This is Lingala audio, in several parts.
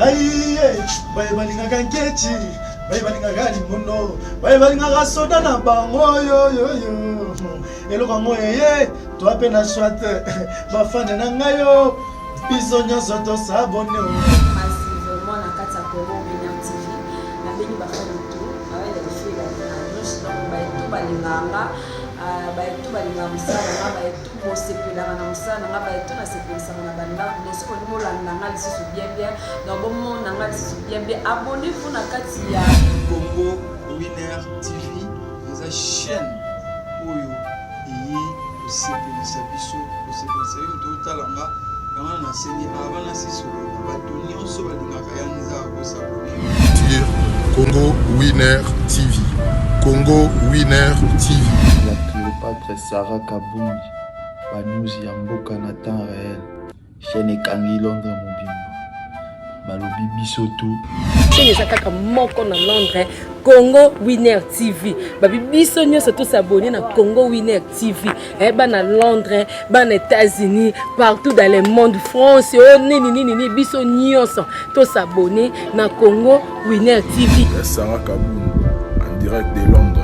Aïe, balinga kankechi, balinga gali mono, balinga soda na bango yo yo yo. Elo kango yeye, toi pena swat, bafane na ngayo, biso nyonso to sabone. Massivement na kati ya Congo Winner TV, na beni bafane tout, avec les filles là, nous sommes tout balinganga. Baetu balinga musala nga baetu mosepelanga na musala nga baetu na sepelisanga na banda leso ko molanda nga lisusu bien bien donc bon nga lisusu bien bien abonnez-vous na kati ya Congo Winner TV eza chaîne oyo iyi osepelisa biso osepelisa yo totalanga yango na sengi avant na siso bato nyonso balingaka ya nzaka kosabone sur Congo Winner TV. Congo Winner TV. La Cléopâtre Sarah Kabundi, Banouzi Amboka na temps réel, chaîne Kangi Londres Mobimba, Balobi Bisoto. C'est ça moko na Londres, Congo Winner TV. Babi biso nyonso to s'abonner na Congo Winner TV. Ba na Londres, ba na États-Unis, partout dans le monde, France, ni biso nyonso to s'abonner na Congo Winner TV. Sarah Kabundi en direct de Londres.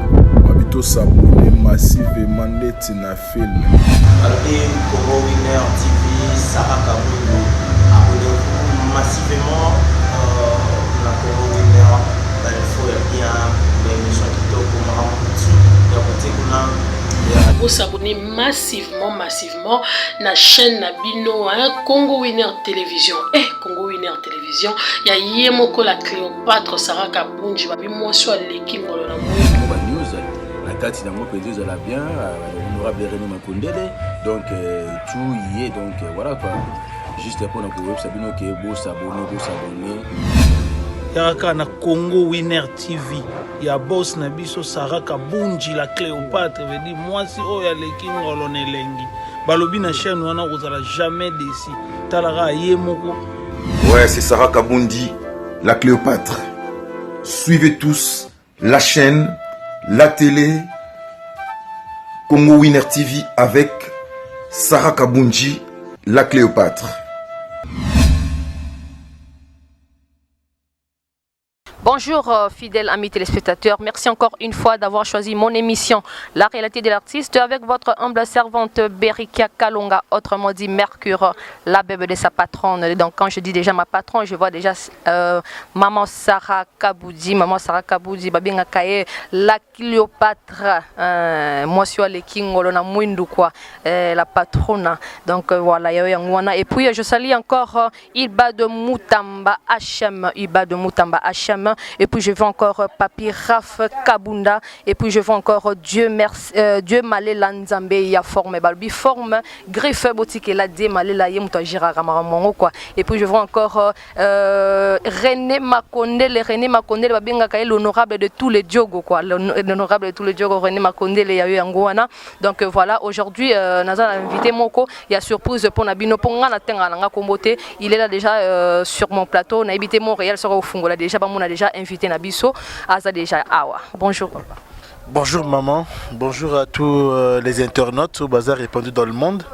Babito s'abonner massivement net na film. Allez Congo Winner TV, Sarah Kabundi, abonnez-vous massivement na Congo Winner. Il faut bien l'émission qui doit vous s'abonner massivement na chaîne Nabino Congo Winner Télévision. Congo Winner Télévision, ya yemoko la Cléopâtre Sarah Kabundi, babi moi sur l'équipe ngolo na news la carte na moi peut la bien l'honorable René Makondele donc tout y est donc voilà quoi juste pour notre web Sabino qui est beau s'abonner Yaraka na Congo Winner TV ya boss na biso Sarah Kabundi la Cléopâtre veut dire moi si o ya leki ngolo nelengi balobi na chaîne wana ozala jamais déçu talara yemoko. Ouais, c'est Sarah Kabundi la Cléopâtre. Suivez tous la chaîne, la télé Congo Winner TV avec Sarah Kabundi la Cléopâtre. Bonjour fidèles amis téléspectateurs, merci encore une fois d'avoir choisi mon émission La réalité de l'artiste avec votre humble servante Berika Kalonga, autrement dit Mercure, la bébé de sa patronne. Donc quand je dis déjà ma patronne, je vois déjà maman Sarah Kabundi, babinga kaye la Cléopâtre, moi suis le king olona mwindu quoi, la patronne. Donc voilà, et puis je salue encore Iba de Mutamba HM, et puis je veux encore Papi Raf Kabunda, et puis je veux encore Dieu Malé Lanzambe ya forme balbi forme griffe boutique la dé Malé la yemuta gira ramamongo quoi, et puis je veux encore René Makondele babinga kaye l'honorable de tous les diogo quoi, l'honorable de tous les diogo René Makondele ya yangoana. Donc voilà, aujourd'hui naza invité moko, il y a surprise pour Nabino ponga na tenga nga kombote, il est là déjà sur mon plateau, na habité Montréal sera au Fungola déjà on a déjà invité Nabiso Aza déjà awa. Bonjour papa. Bonjour maman, bonjour à tous les internautes au bazar répandu dans le monde.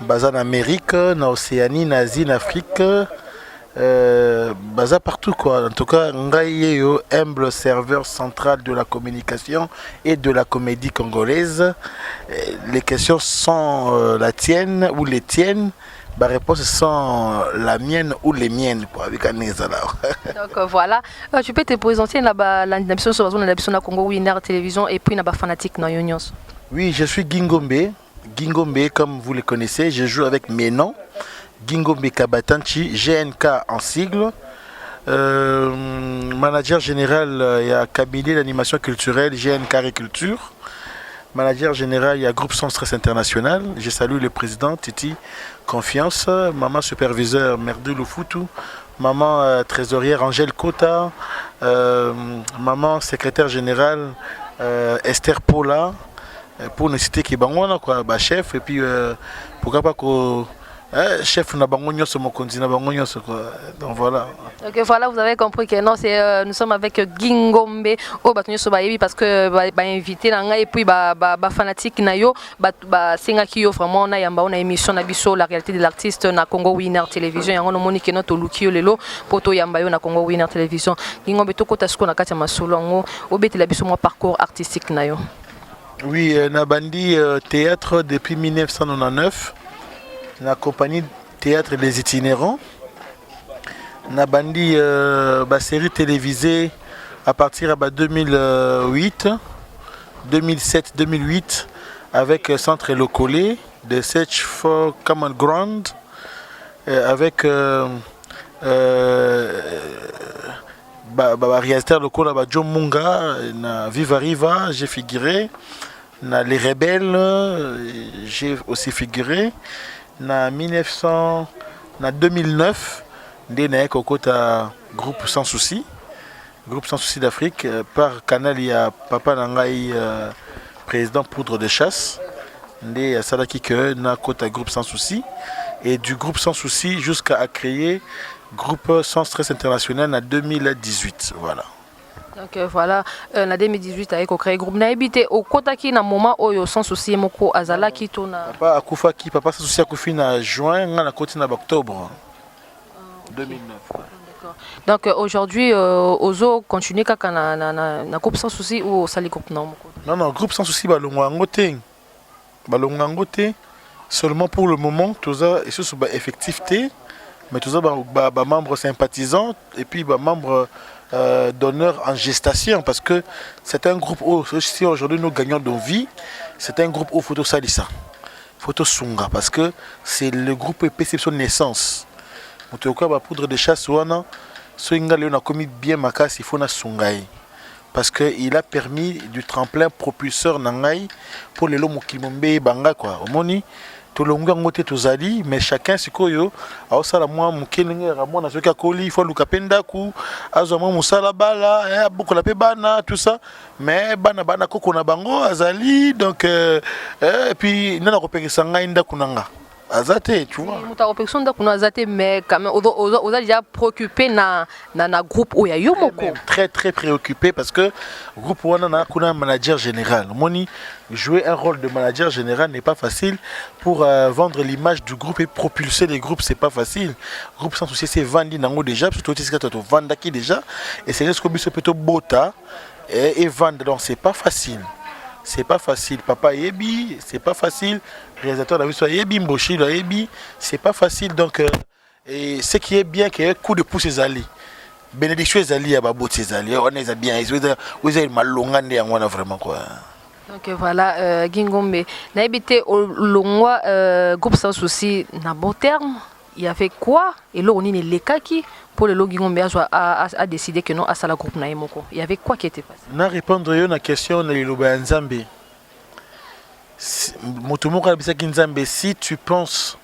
Bazar en Amérique, en Océanie, en Asie, en Afrique, bazar partout quoi. En tout cas, Ngaïeyo, humble serveur central de la communication et de la comédie congolaise. Les questions sont la tienne ou les tiennes. Ma réponse sont la mienne ou les miennes quoi, avec donc voilà, tu peux te présenter l'émission sur la Congo Winner Télévision et puis na fanatique na Unions. Oui, je suis Gingombe comme vous le connaissez, je joue avec mes noms Gingombe Kabatanchi, GNK en sigle. Manager général, il y a cabinet d'animation culturelle GNK Agriculture. Manager général, il y a Groupe Sans Stress International. Je salue le président Titi Confiance, maman superviseur Merdu Lufutu, maman trésorière Angèle Kota, maman secrétaire générale Esther Paula, pour ne citer qui quoi, chef, et puis pourquoi pas chef na bango nyonso mokonzi na bango nyonso quoi. Donc voilà. Donc voilà, vous avez compris que non, c'est nous sommes avec Gingombe au batonyo so bayebi parce que ba invité na nga et puis ba fanatique na yo ba senga ki yo vraiment na yamba na émission na biso la réalité de l'artiste na Congo Winner Télévision yango no moni ke no to lukio lelo poto yamba yo na Congo Winner Télévision. Gingombe to kota siko na kati ya masolo ngo obeti la biso mo parcours artistique na yo. Oui, na bandi théâtre depuis 1999. La compagnie Théâtre Les Itinérants. Na bandi série télévisée à partir de 2008, 2007, 2008 avec Centre Locolé de Search for Common Ground avec réalisateur local Joe Munga na Viva Riva, j'ai figuré. Na Les Rebelles, j'ai aussi figuré. Na 2009, j'ai kokota groupe Sans Souci d'Afrique. Par canal, il y a Papa Nangai, président Poudre de Chasse. Il y a Salaki que na kota groupe Sans Souci. Et du groupe Sans Souci jusqu'à créer groupe Sans Stress International en 2018. Voilà. Donc voilà, en 2018 avec au créé groupe na habité au Kotaki na moment oyo Sans Souci moko azala ki tona papa akufa ki papa Sans Souci akufi na juin na koti na octobre 2009. D'accord. Donc aujourd'hui ozo continuer kaka na groupe Sans Souci ou sali groupe na moko. Non, groupe Sans Souci balonga ngote seulement pour le moment tout ça et ce ba effectivité mais tout ça ba membres sympathisants et puis ba membres d'honneur en gestation parce que c'est un groupe où si aujourd'hui nous gagnons de vie, c'est un groupe où photo salissa, photo sunga parce que c'est le groupe EPC son naissance. On te ba poudre de chasse wana so ingale on a commis bien makas il faut na sungai parce que il a permis du tremplin propulseur nangai pour les lomo kilombe banga quoi. Omoni tout le monde tozali mais chacun sikoyo aosala mwa mukelinga ramona soki akoli faut lukapenda ku azwa musala bala beaucoup la pe bana tout ça mais bana koko na bango azali donc et puis nana kopekisa ngai ndaku nanga azate tu vois muta kopekisa ndaku na azate mais quand même on a déjà préoccupé na groupe oya yo moko très préoccupé parce que groupe wana na kuna manager général moni jouer un rôle de manager général n'est pas facile pour vendre l'image du groupe et propulser les groupes, c'est pas facile. Groupe Sans Souci c'est vendu nango déjà, surtout si tu vends qui déjà et c'est ce que biso plutôt bota et vendre donc c'est pas facile. C'est pas facile. Papa yebi, c'est pas facile. Réalisateur la biso yebi mboshi la yebi, c'est pas facile donc et ce qui est bien qu'il y a coup de pouce les alliés. Bénédiction les alliés à babot les alliés, on est bien, ils ont malongande et on a vraiment quoi. Donc voilà, Gingombe, n'a habité au Longwa, groupe Sans Souci, n'a bon terme. Il y avait quoi? Et là, on est les kaki pour le Gingombe a décidé que non, à ça la groupe Naimoko. Il y avait quoi qui était passé? Na répondre à une question, Nzambe. Si tu penses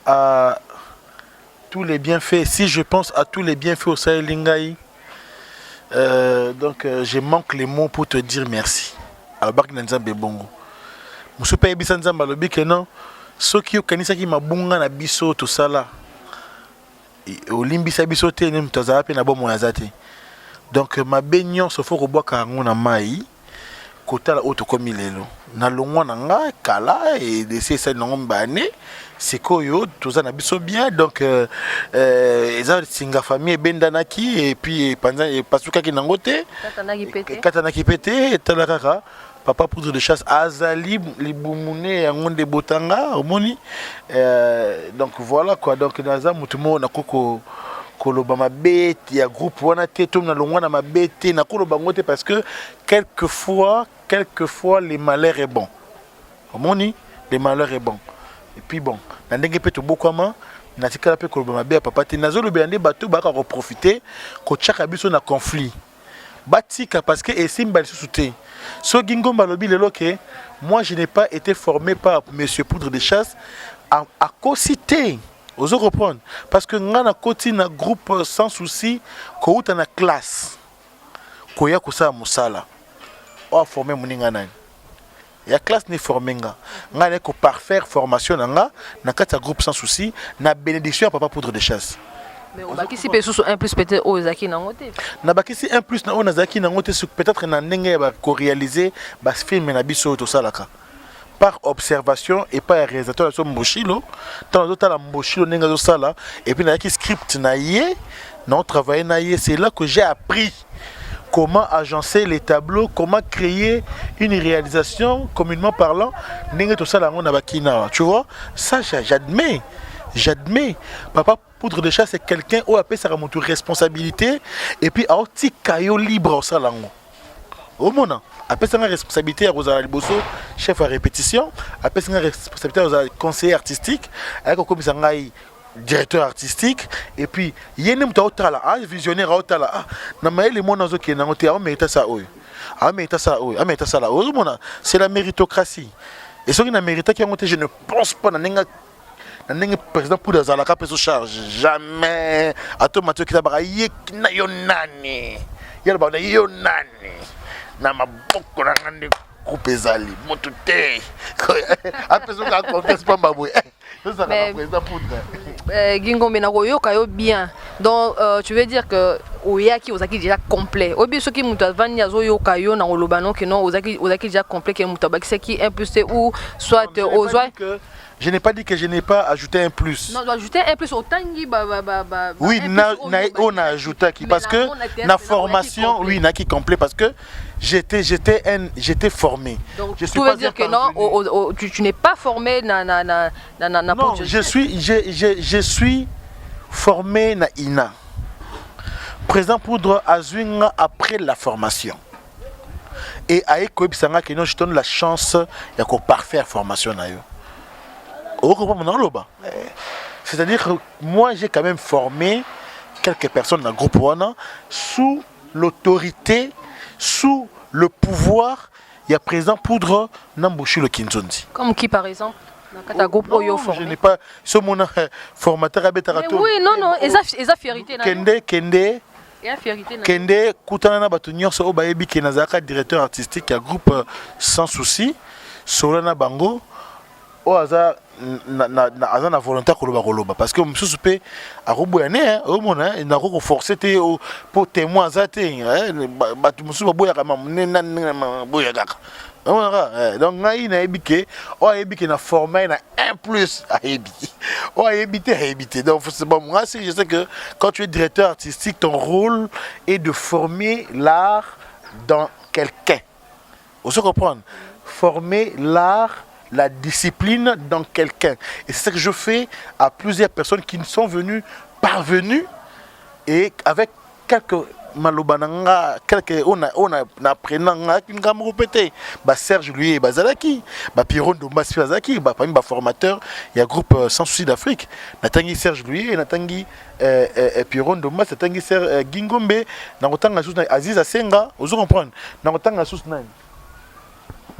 à tous les bienfaits, si je pense à tous les bienfaits au Sahel Lingaï, donc je manque les mots pour te dire merci. Alors Nzambe bongo musu pa yebisa Nzambe alobi ke non soki okanisa ki mabunga na biso to sala olimbisa biso te ne mutazala pe na bomo ya zate donc mabe nyonso fo kobwaka yango na mai kotala oto komi lelo na longwa na nga kala et de ces nango mbane sikoyo toza na biso bien donc eza singa famille bendanaki et puis panza pasuka ki nango te katanaki pété tala kaka papa poudre de chasse azali libumune yango de botanga omoni donc voilà quoi donc naza mutumo na koko koloba mabete ya groupe wana te tom na longwa na mabete na koloba ngote parce que quelquefois les malheurs est bon omoni les malheurs est bon et puis bon na ndenge pe to bokwama na tikala pe koloba mabe ya papa te nazo lobe ande bato baka ko profiter ko tchaka biso na conflit batika parce que esimba lisusu te so Gingombe lobi lelo ke moi je n'ai pas été formé par monsieur Poudre de Chasse à cociter ozo reprendre parce que ngana koti na groupe Sans Souci ko uta na classe ko ya ko sa musala o formé muninga nani ya classe ni formé nga ne ko parfaire formation nga na kati ya groupe sans souci na bénédiction ya papa poudre de chasse. Mais on bakisi pe sous un plus peut-être aux zaki na ngote. Na bakisi un plus na on zaki na ngote peut-être na ndenge ba ko réaliser ba film na biso to salaka. Par observation et par réalisateur de Mboshilo, dans le Mboshilo nenga sala et puis na ki script na yé, non travailler na yé, c'est là que j'ai appris comment agencer les tableaux, comment créer une réalisation communément parlant nenga to sala ngona bakina. Tu vois? Ça j'admets. Papa poudre de chasse c'est quelqu'un où appelle ça mon responsabilité et puis a petit caillou libre au salango. Au moment après ça, responsabilité à Rosa Liboso, chef à répétition. Après ça, responsabilité à conseiller artistique. Avec un commissaire directeur artistique. Et puis, il y a un visionnaire à Otala. Ah, les mots qui sont en train de ça. C'est la méritocratie. Et ce qui est mérité, je ne pense pas que président pour les alaka peut se charge. Jamais. À tout match qui a yonani. Na maboko na ngande coupe zali moto te apeso ka confesse pas babou ça na président poudre Gingo mena koyoka yo bien donc tu veux dire que oyaki ozaki déjà complet obi soki mutu avani azoyoka yo na olobano que non ozaki déjà complet que mutu abaki qui un plus ou soit ozwa. Je n'ai pas dit que je n'ai pas ajouté un plus. Non, on doit ajouter un plus au tangi oui, on a ajouté qui parce que la formation, oui, n'a qui complet parce que j'étais formé. Donc tu veux dire que non, tu n'es pas formé non, je suis formé na ina. Président poudre azwinga après la formation. Et avec Koebisanga que non, je donne la chance de parfaire formation na yo. C'est-à-dire que moi j'ai quand même formé quelques personnes dans le groupe Wana sous l'autorité, sous le pouvoir. Il y a président poudre Namboshi le Kinzondi. Comme qui par exemple? Je n'ai pas ce mon formateur Abetarato. Oui, non, eza fierté. Kende Koutana Batunyor so Bayebi Kenazaka directeur artistique à groupe sans souci. Solana Bango. Oh, aza na volonté koloba parce que monsieur soupé a roboyané au mona na ko forcer te pour témoin azate batu musu baboya kama nena boya kaka donc ngai na ebike o ebike na former na 1 plus a ebiki o ebité donc c'est bon moi je sais que quand tu es directeur artistique ton rôle est de former l'art dans quelqu'un. Vous se comprendre former l'art, la discipline dans quelqu'un. Et c'est ce que je fais à plusieurs personnes qui sont parvenues et avec quelques malobananga, quelques on a prenanga qui nous répété. Bah Serge lui et Bazalaki, bah Piron Domba Bazalaki, bah parmi bah formateur, il y a groupe Sans Souci d'Afrique. Natangi Serge lui et Natangi Piron Domba, Natangi Serge Gingombe, Nakotanga Sous Aziz Asenga, vous comprenez? Nakotanga Sous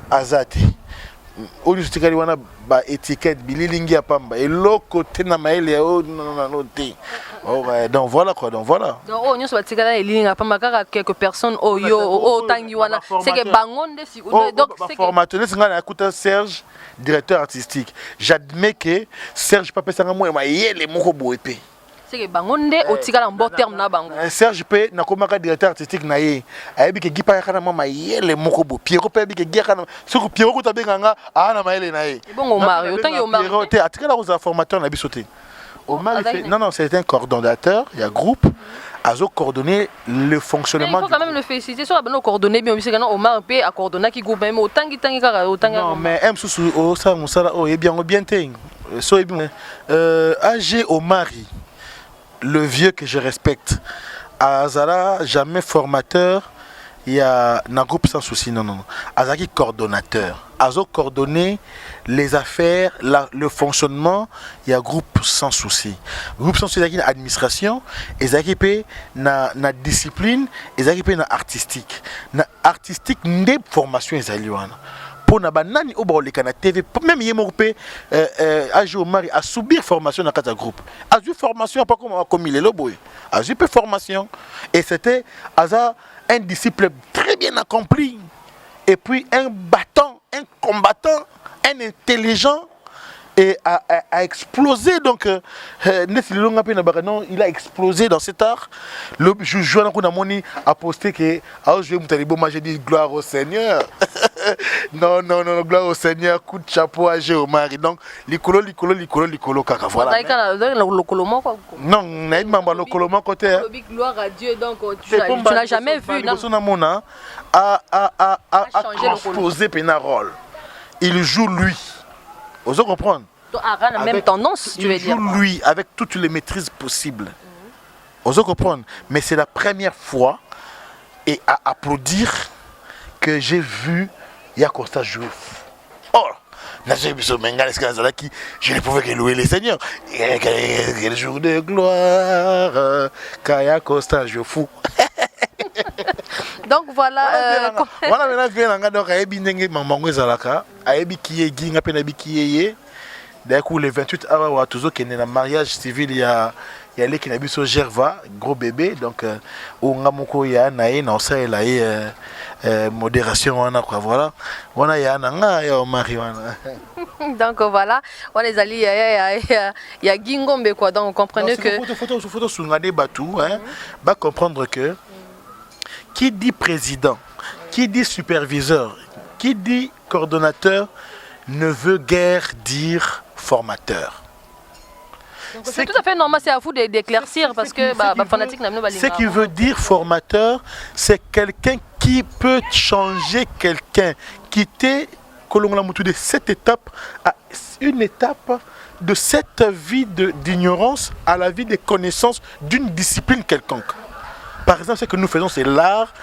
Azati. Au lieu de wana ba étiquette bililingi apamba et loko tena maele o noté. Donc voilà quoi, donc voilà. Donc on y soit tigala bililingi apamba kaka quelques personnes au yo au tangi wana c'est que bangonde si donc c'est formateur c'est ngana akuta Serge directeur artistique. J'admets que Serge papa sanga mo yele moko boepe. C'est que bangonde au tigala en bon terme na bango. Serge pe na komaka directeur artistique na ye. Ayebi ke gipa kana mama yele moko bo. Pierrot pe bi ke giakana. Soko Pierrot ko tabenganga ana maele na ye. Bon Omar, autant yo Omar. Pierrot te atikala ko formateur na bisoté. Omar non c'est un coordonnateur, il y a groupe azo coordonner le fonctionnement. Il faut quand même le féliciter sur la coordonner bien aussi quand Omar pe a coordonner qui groupe même autant kaka autant. Non mais M sous au ça musala oh bien ting. So bien AG Omari. Le vieux que je respecte, Azala jamais formateur, il y a un groupe sans souci, non. Azaki coordonnateur, Azo coordonner les affaires, le fonctionnement, il y a groupe sans souci. Groupe sans souci, il y a administration, et il y a na discipline, et il y a artistique. Na artistique, des formations, il y a pour na banani au bolika na TV même yemorpe AG Omari a subir formation dans quatre groupe a eu formation pas comme il est le boy a eu formation et c'était un disciple très bien accompli et puis un bâton un combattant, un intelligent, et a explosé. Donc, il a explosé dans cet art. Le joueur a posté que j'ai dit gloire au Seigneur. non, gloire au Seigneur, coup de chapeau à Géomari. Donc, l'icolo, kaka. Voilà. Non, côté. Gloire à Dieu, donc tu n'as jamais vu. A explosé un rôle. Il joue lui. Vous comprenez? La même tendance, tu veux dire. Il joue lui avec toutes les maîtrises possibles. Vous comprenez? Mais c'est la première fois et à applaudir que j'ai vu Yacosta jouer. Oh, je ne pouvais que louer les seigneurs. Quel jour de gloire, Kaya Costa joue fou. Donc voilà. Voilà maintenant donc ayebi ndenge mamango ezalaka ayebi kiye ginga pe na bikiye d'un coup le 28 awa toujours kene na mariage civil ya leki na biso Gerva gros bébé donc onga moko ya nae na osala modération wana quoi voilà wana ya nanga ya mari wana. Donc voilà on les alliés ya Gingombe quoi donc vous comprenez que photo sungane batou hein va comprendre que qui dit président, qui dit superviseur, qui dit coordonnateur ne veut guère dire formateur. C'est tout à fait normal, c'est à vous d'éclaircir parce que fanatique n'a pas. Ce qui veut dire formateur, c'est quelqu'un qui peut changer quelqu'un, quitter de cette étape à une étape de cette vie d'ignorance à la vie de connaissance d'une discipline quelconque. Par exemple, ce que nous faisons, c'est l'art,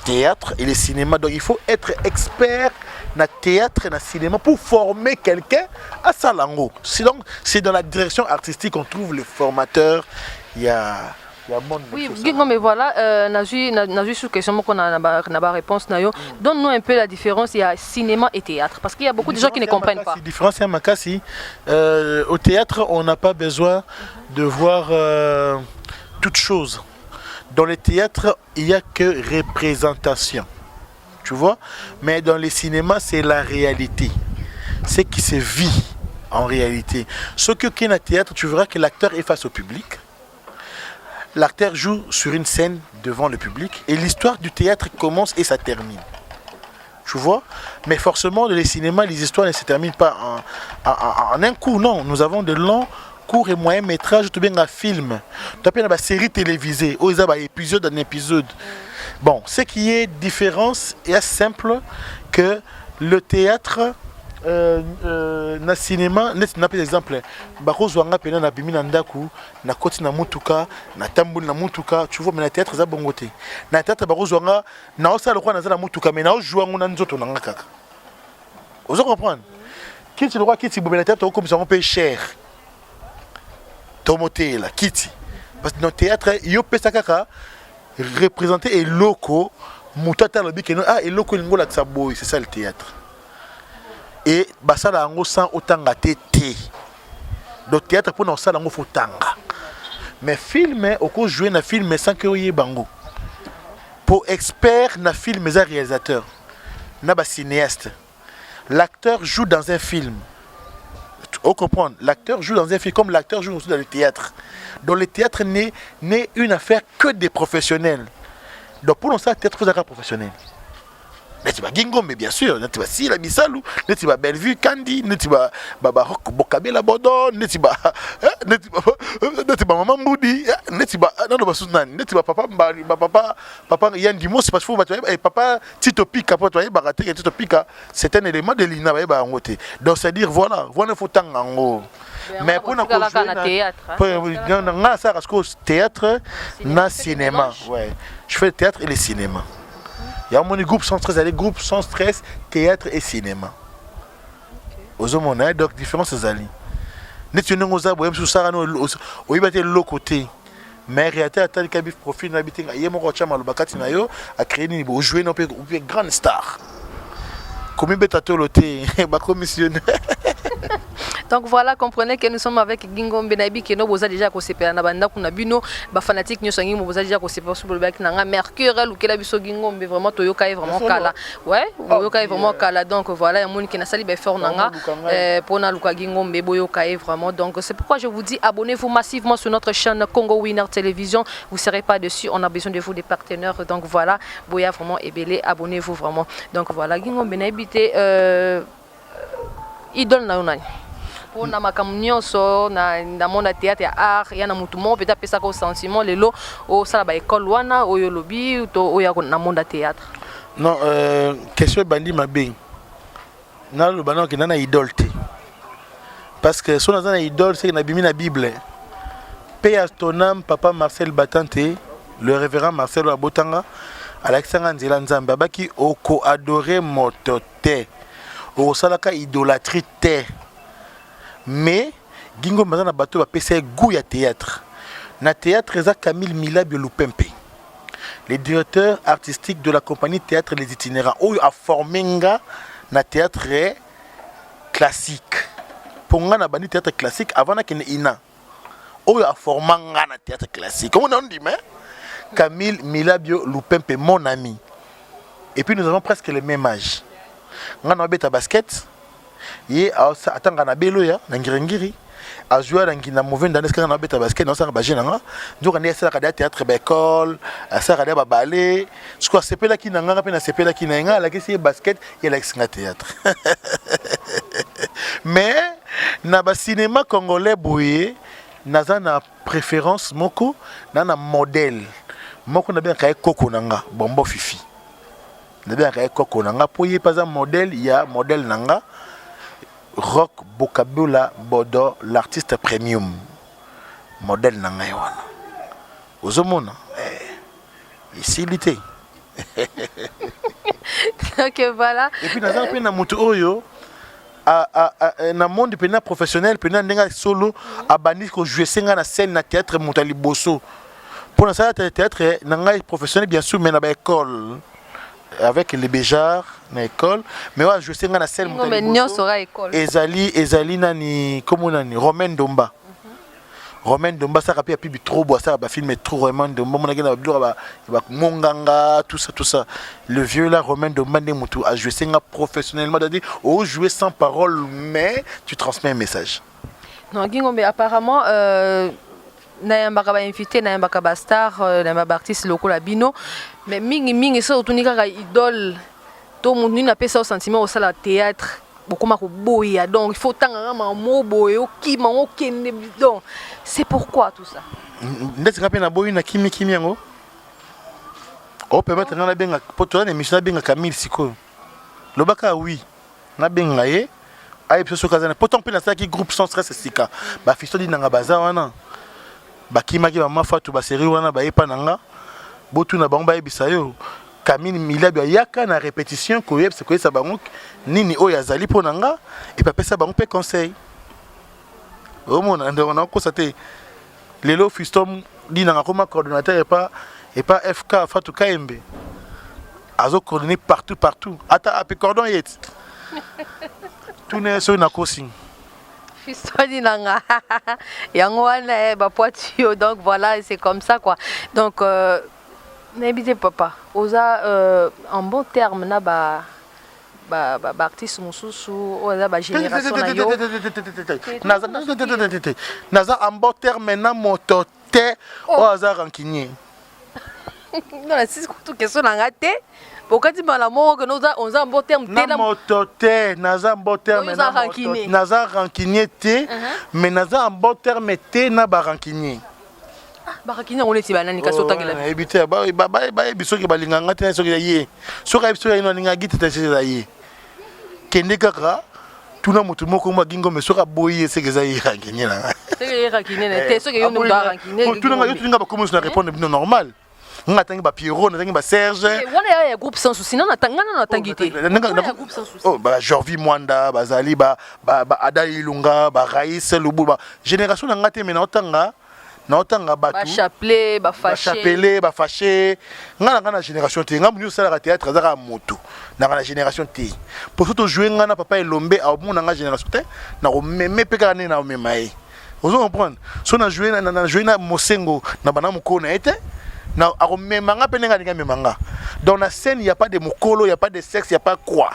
théâtre et le cinéma. Donc, il faut être expert dans le théâtre et dans le cinéma pour former quelqu'un à ça. C'est dans la direction artistique qu'on trouve les formateurs. Il y a monde. Oui, mais voilà, n'a sous question qu'on a la réponse. Donne-nous un peu la différence. Il y a cinéma et théâtre. Parce qu'il y a beaucoup de gens qui ne comprennent pas. La différence, c'est Makassi. Au théâtre, on n'a pas besoin de voir toute chose. Dans le théâtre, il n'y a que représentation. Tu vois? Mais dans le cinéma, c'est la réalité. C'est qui se vit en réalité. Ce que dans le théâtre, tu verras que l'acteur est face au public. L'acteur joue sur une scène devant le public. Et l'histoire du théâtre commence et ça termine. Tu vois? Mais forcément, dans le cinéma, les histoires ne se terminent pas en un coup. Non, nous avons de longs court et moyen métrage, tout bien un film, tu as une série télévisée, où il y a un épisode en épisode. Bon, ce qui est différence est simple que le théâtre, le cinéma, n'a pas d'exemple. Tu vois, mais le théâtre, c'est bon côté. Le théâtre, vous comprenez? Qui est le roi qui est le théâtre, comme ça, on paye cher. Tomoté là, Kitty. Parce que dans le théâtre, il y a représenter et locaux, moutata le bic et locaux l'ingo la tsaboy, c'est ça le théâtre. Et ça la ngo sans autant gâté té. Le théâtre pour nous ça la ngo faut tanga. Mais film au coup jouer na film sans que y bango. Pour expert na film et réalisateur, na ba cinéaste. L'acteur joue dans un film. On comprend, l'acteur joue dans un film comme l'acteur joue aussi dans le théâtre. Donc le théâtre n'est une affaire que des professionnels. Donc pour nous, ça, le théâtre faut être professionnel. Tu vas Gingombe, bien sûr, tu vas Sila Bissalou, tu vas Bellevue, Candy, tu vas Bokabela Bodon, tu vas Maman Moudi, tu vas Papa Yandimo, c'est parce que Papa Tito Pika, Tito Pika, c'est un élément de l'INA. Donc c'est-à-dire, voilà, il faut tant en haut. Mais pour nous, théâtre, na cinéma. Je fais le théâtre et le cinéma. Il y a un groupe sans stress, il y a des groupes sans stress, théâtre et cinéma. Aux hommes, on a donc différents alliés. Nous avons des problèmes sur ça, nous avons côté. Mais réalité, il y a des profils qui habitent, il y a des gens qui ont créé des jouer une grande star. Combien de temps tu as commissionné? Donc voilà, comprenez que nous sommes avec Gingombe Naibi qui nous a déjà conseillé na banda kuna bino ba fanatique nous sangi mo déjà conseillé sur le bac na Mercure ou que la biso Gingombe vraiment toyoka est vraiment kala. Ouais, toyoka est vraiment kala. Donc voilà, un monde qui na sali ba fort nanga pour na luka Gingombe boyoka est vraiment. Donc c'est pourquoi je vous dis abonnez-vous massivement sur notre chaîne Congo Winner Télévision. Vous serez pas dessus, on a besoin de vous des partenaires. Donc voilà, boya vraiment ebelé, abonnez-vous vraiment. Donc voilà, Gingombe Naibi idole na unani. On a makamnyoso na monde théâtre ya art ya na mutu mo peut-être pesa ko sentiment lelo au sala ba école wana o yolobi to o ya na monde théâtre. Non, question bandi mabe. Na lo bana ki na idole te. Parce que son na idole c'est na bimi na Bible. Paix à ton âme papa Marcel Batante, le révérend Marcel Abotanga, Alexandre Nzela Nzambe abaki oko adorer motote. O salaka idolâtrie te. Mais Gingo Mazana bateau va passer goût à théâtre. Na théâtre eza Camille Milabio Lupempe. Le directeur artistique de la compagnie Théâtre Les Itinérants. Oyo a formé nga na théâtre classique. Pour nga na bandi théâtre classique avant na kene ina. Oyo a formé nga na théâtre classique. Comment on dit mais Camille Milabio Lupempe mon ami. Et puis nous avons presque le même âge. Nga na beta basket. Ye atanga na belo ya na ngirengiri a jouer na mauvais dans ce na beta basket na sa ba jeune nga donc on est ça ka théâtre ba école ça ka ba ballet je crois c'est là qui na nga pe na c'est là qui na nga la que basket et la singa théâtre mais na ba cinéma congolais boye naza na préférence moko na modèle moko na bien ka koko nanga bombo fifi na bien ka koko nanga poye pas un modèle il y a modèle nanga Rock Bokabula Bodo, l'artiste premium. Modèle nanga wana. Ozomona. Ici il était. Donc voilà. Et puis dans un peu na mutu oyo na monde pena professionnel pena ndenga solo abandi ko jouer senga na scène na théâtre mutali bosso. Pour na théâtre nanga professionnel bien sûr mais na ba école. Avec les béjards na école mais ouais je sais nga na scène ezali nani comme nani Romain Domba Romain Domba ça rapide puis trop bois ça ba film trop Romain Domba mon na ba monganga tout ça le vieux là Romain Domba ne mutu a joué senga professionnellement c'est-à-dire au jouer sans parole mais tu transmets un message. Non Gingombe apparemment na mbaka ba invité na mbaka ba star na mbaka artiste lokola bino mais mingi ça otunika ka idole to mundu na pesa au sentiment au sala théâtre bokoma ko boya donc il faut tanga ma mo boyo ki ma o kende donc c'est pourquoi tout ça ndetse ngapi na boyi na kimi yango o permettre na benga poto na émission benga Camille Siko lobaka oui na benga ye ay peso kazana poto pe na ça qui groupe sans stress sika ba fisto di nanga baza wana bakimaki ba mafatu ba série wana ba epa nanga botu na bango ba ebisa yo Camille Milabio yaka na répétition ko yebse ko esa bango nini oyo azali po nanga et pa pesa bango pe conseil o mona ndo na ko sate lelo fistom di nanga comme coordinateur et pas FK Fatou Kaembe azo coordonner partout ata ape cordon yet tout ne so na kosi Fiston nanga yango wana ba poitio donc voilà c'est comme ça quoi donc n'habitez papa oza en bon terme na ba artiste mususu oza ba génération na yo naza en bon terme na motote oza rancunier non c'est tout question nanga te pourquoi tu m'as la mort que nous on a un bon terme na motote naza en bon terme na motote naza rancunier te mais naza en bon terme te na ba rancunier barakini on est banani kasota kala ebité ba biso ke balinganga te soki ye soki biso ya ninga gite te ye kende kaka tuna mutu moko ma gingo me soka boye seke za ye rancunier na seke rancunier te soki yo ndo rancunier tuna yo tunga ba comment na répondre bien normal nga tangi ba Pierrot na tangi ba Serge wana ya groupe sans souci na tangana na tangité groupe sans souci oh ba Jorvi Mwanda bazali ba Ada Ilunga ba Raïs Lubu ba génération na ngate me na otanga batu ba chapelet ba fâché nga na génération te nga munyo sala théâtre azaka moto la génération T. Pour surtout jouer ngana papa elombe a bon na génération T na ko meme pe kana na memaye. Vous comprenez? So na jouer na mosengo na bana moko na été na a memanga pe nga memanga. Dans la scène il y a pas de mokolo, il y a pas de sexe, il y a pas quoi.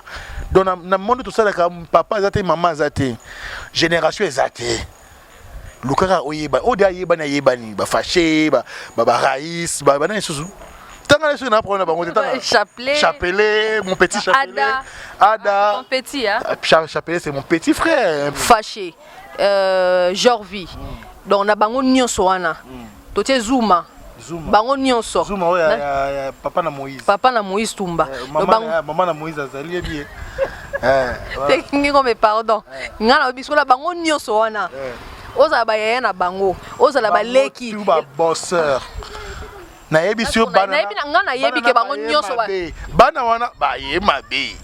Dans le monde tout ça là papa zate maman zate génération ezate. Lukaka oyeba odia yeba na yebani ba fâché ba raïs ba na isusu. Tanga les na prendre bango tanga. Chapelet, mon petit Chapelet. Ada. Mon petit hein. Chapelet c'est mon petit frère. Fâché. Jorvi. Donc na bango nyonso wana. Tote Zuma. Bango nyonso. Zuma oya papa na Moïse. Papa na Moïse Tumba. Maman na Moïse azali bien. Technique comme pardon. Ngana bisola bango nyonso wana. Oza ba yaya na bango. Oza la ba leki. Tuba bosseur. Na yebi sur bana. Na yebi ngana yebi ke bango nyonso wa. Bana wana ba ye mabe.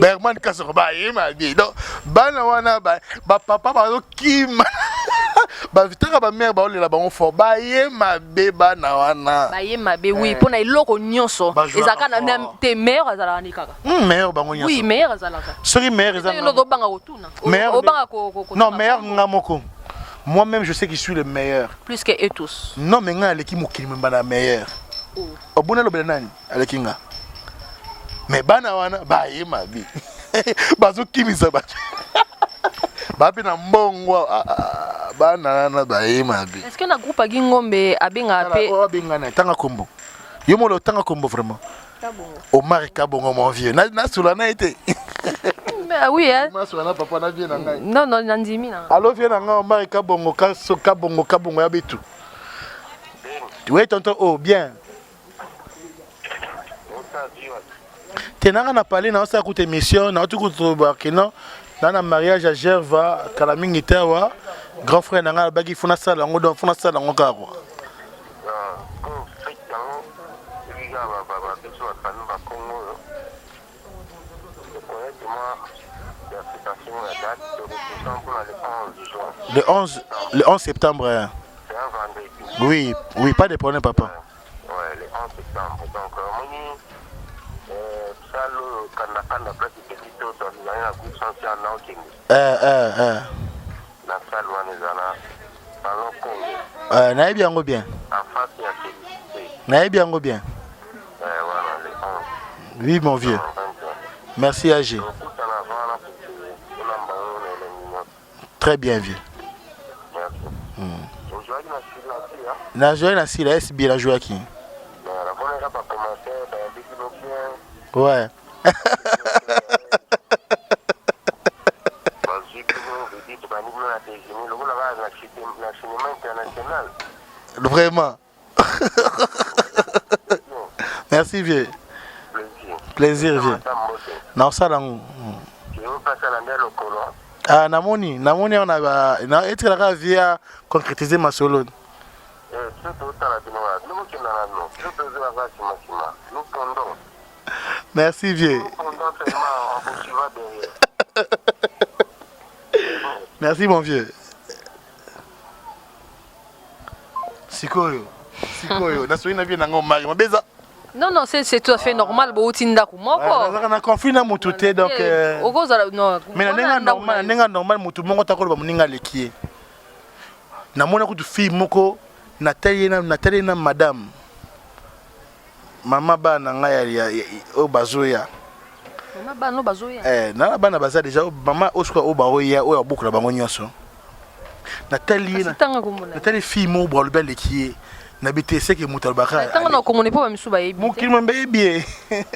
Bergman kasoro ba ye mabe. Donc bana wana ba papa ba kim. Ba vitaka ba mère ba olela bango fort ba ye mabe bana wana. Ba ye mabe oui pona iloko nyonso. Ezaka na te mère azala ni kaka. Mère bango nyonso. Oui mère azala kaka. Sori mère ezala. Yo no banga otuna. O banga ko. Non mère ngamoko. Moi-même, je sais que je suis le meilleur. Plus que eux tous. Non, mais nga aleki mokili mbana meilleur. Au bon lo benani aleki nga. Mais bana wana ba ye mabi. Bazo kimisa ba. Ba pe na mbongo bana na ba ye mabi. Est-ce que na groupe agi ngombe abenga pe o abenga na tanga kombo. Yo mo lo tanga kombo vraiment. Kabongo. Omar Kabongo mon vieux. Na sulana été. Oui hein. Non non nandimi na. Allo viens na Omar Kabongo kabongo ya bitu. Oui tonton oh bien. Tenanga na parler na sa écoute émission na tout bakena dans un mariage à Gerva Kalamingi Tawa grand frère nanga bagi funa sala ngo funa sala ngo kako. Le 11 septembre. C'est un vendredi. Oui, oui, pas de problème, papa. Ouais, le 11 septembre. Donc, ça, le Kanakanda, place de petit autre, il y a un groupe social now qui la salle, on est là. Salon Congo. Naïe bien, bien. En face, il y a Félicité. Naïe bien, bien. Voilà, le 11. Oui, mon vieux. Merci, AG. Très bien, vieux. Na joué na sila SB la joué qui? Ouais. Vraiment. Merci vieux. Plaisir vieux. Non ça là. Ah namoni on a na être la via concrétiser ma solo. Merci vieux. Merci mon vieux. Sikoyo. Nasoina bien nango mari mabeza. Non non, c'est tout à fait normal bo utinda ku moko. Na conflit na mututé donc non. Mais na normal mutu mongo takolo ba muninga lekie. Na mona ku tu fille moko Nathalie na madame. Mama ba na ngai ya o bazoya. Mama ba no bazoya. Na ba na baza déjà mama osko o ba oya o ya beaucoup na bango nyonso. Nathalie fille mo bo le bel qui na BTC que mutalbaka. Tanga na komone po ba misuba yebi. Mukilimo mbebie.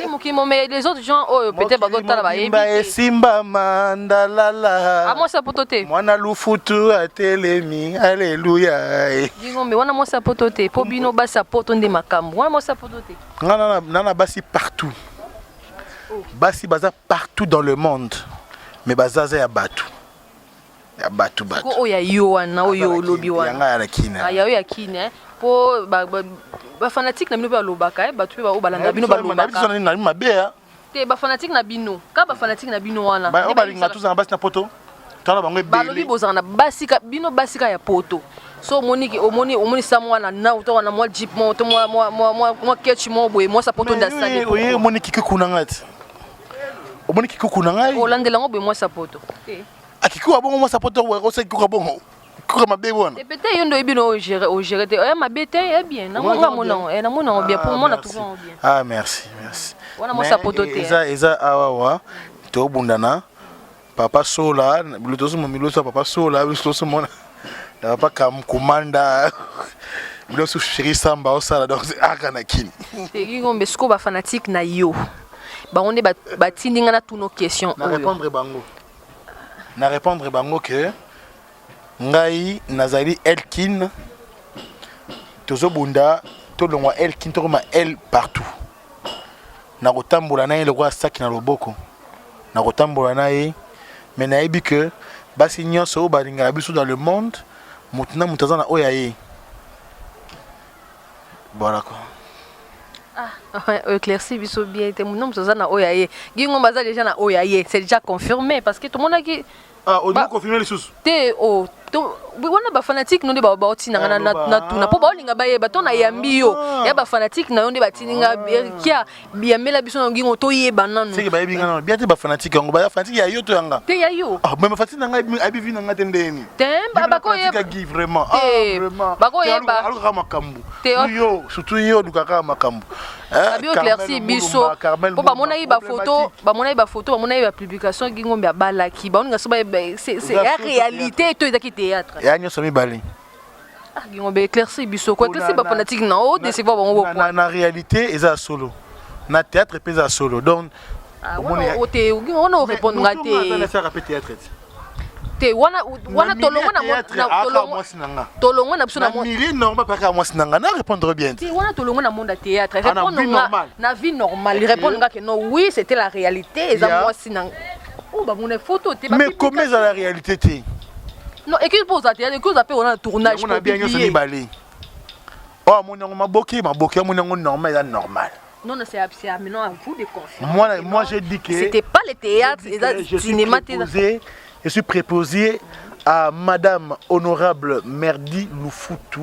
Mukilimo mais les autres gens peut-être ba gotala ba yebi. Simba mandalala. A moi ça potote. Mwana lufutu atelemi. Alléluia. Dingombe wana moi ça potote. Po bino ba sa poto nde makambo. Wana moi ça potote. Nana basi partout. Basi baza partout dans le monde. Mais bazaza ya batu. Ya batu. Ko ya yo wana oyo lobi wana. Yanga ya kina. Ya yo ya kina. Po ba fanatique na bino ba lobaka batu ba o balanda bino ba lobaka. Na biso na mabe te ba fanatique na bino. Ka ba fanatique na bino wana. Ba o balinga tous na basi na poto. Tala bango ebele. Ba lobi bozana basika bino basika ya poto. So moniki omoni samwana na uto wana mo jeep mo to mo ketch mo boy mo sa poto ndasani. Oui, moniki kuna ngati. omoni kikuku na ngai olandela ngo moi sapoto akikuku abongo moi sapoto wa ça kikuku abongo kikuku mabe bona et peut-être yondo ibino au gérer te mabe te bien na mona bien pour moi na toujours bien ah merci wana moi sapoto te eza awa to bundana papa sola bilotoso momiloso papa sola bilotoso mona papa kam komanda biloso chéri samba osala donc akana kini ngombe sko ba fanatique na yo on est batindinga na tous nos questions na répondre bango que ngai nazali Elkin tozo bunda to longwa Elkin to ma el partout na kotambola na le roi saki na loboko na kotambola na ye mais na yebi que basi nyonso balinga biso dans le monde mutuna mutazana oyaye voilà quoi. Éclairci biso bien te mon nom na oyaye gingo baza déjà na oyaye c'est déjà confirmé parce que tout le monde a qui on doit confirmer les choses te wana ba fanatique non de ba otinanga na tuna po ba olinga ba yeba to na yambi yo ya ba fanatique na yonde batininga kia biamela biso na gingo to yeba nanu c'est ba yebinga na bien te ba fanatique ngo ba fanatique ya yo to yanga te ya yo même fanatique na ngai abi na ngate ndeni temba ba ko yeba vraiment vraiment ba ko yeba aluka makambu yo surtout yo dukaka makambu abi éclairci biso po ba mona yi ba photo ba mona yi ba publication gingo mbia balaki ba oninga so ba c'est la réalité to ezaki théâtre ya nyoso mibali gingo be éclairci biso ko éclairci ba fanatique na o décevoir bango bo na réalité eza solo na théâtre pesa solo donc o te on répondre ngate te wana tolongo na tolongo na biso na mili normal pas moi sinanga na répondre bien te wana tolongo na monde théâtre répondre na vie normale répondre ngake non oui c'était la réalité eza moi sinanga oh bah mon photo te mais comment est la réalité te non et qu'il pose à théâtre que vous appelez on a tournage on a bien nyoso mibali oh mon maboki mon normal non c'est maintenant à vous de confiance moi j'ai dit que c'était pas le théâtre le cinéma je suis préposé à madame honorable Merdi Lufutu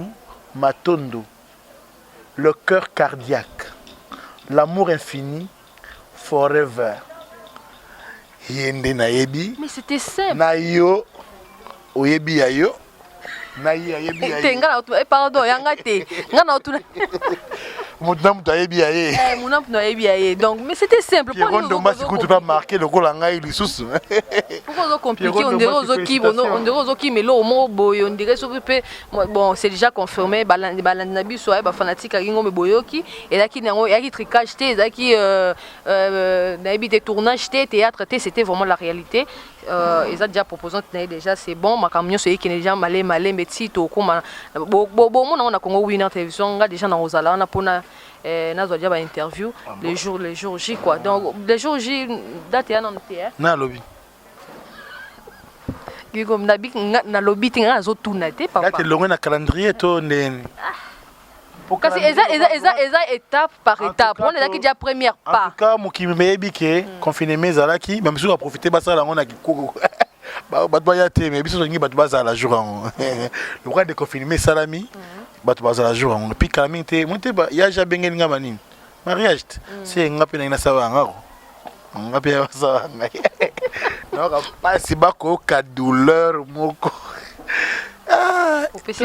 Matondo le cœur cardiaque l'amour infini forever yende na yebi mais c'était simple na yo oyebi ya yo na yebi ya te ngana pardon yanga te ngana otuna Mon tayebi ya ye mon homme tayebi ya ye donc mais c'était simple pour nous on s'écoute pas marquer le goal ngai lisusu pourquoi compliqué on dirait aux qui mais lo mo boyo on dirait bon c'est déjà confirmé balanda biso ba fanatique ringo me boyoki et là qui nango yaki tricage té zaki na habité tournage té théâtre té c'était vraiment la réalité ils ont déjà proposé déjà c'est bon ma camion c'est qui déjà malé mais si to kuma bon on a Congo Winner Télévision on a déjà na ozala on a pona nazo déjà ba interview les jours J quoi donc les jours J date ya non té na lobby comme na lobby tinga zo tuna té papa là longue na calendrier to ndeni parce que eza étape par étape on est là qui déjà première part en tout cas mokimi meyebi ke confinement zalaki même si on a profité basala ngona kikoko bato baya te mais biso ngi bato bazala jour en le roi de confinement salami bato bazala jour en puis kalami te monte ba ya ja bengeli nga manini mariage c'est ngapi na sawa ngako ngapi ya sawa ngai non pas si bako ka douleur moko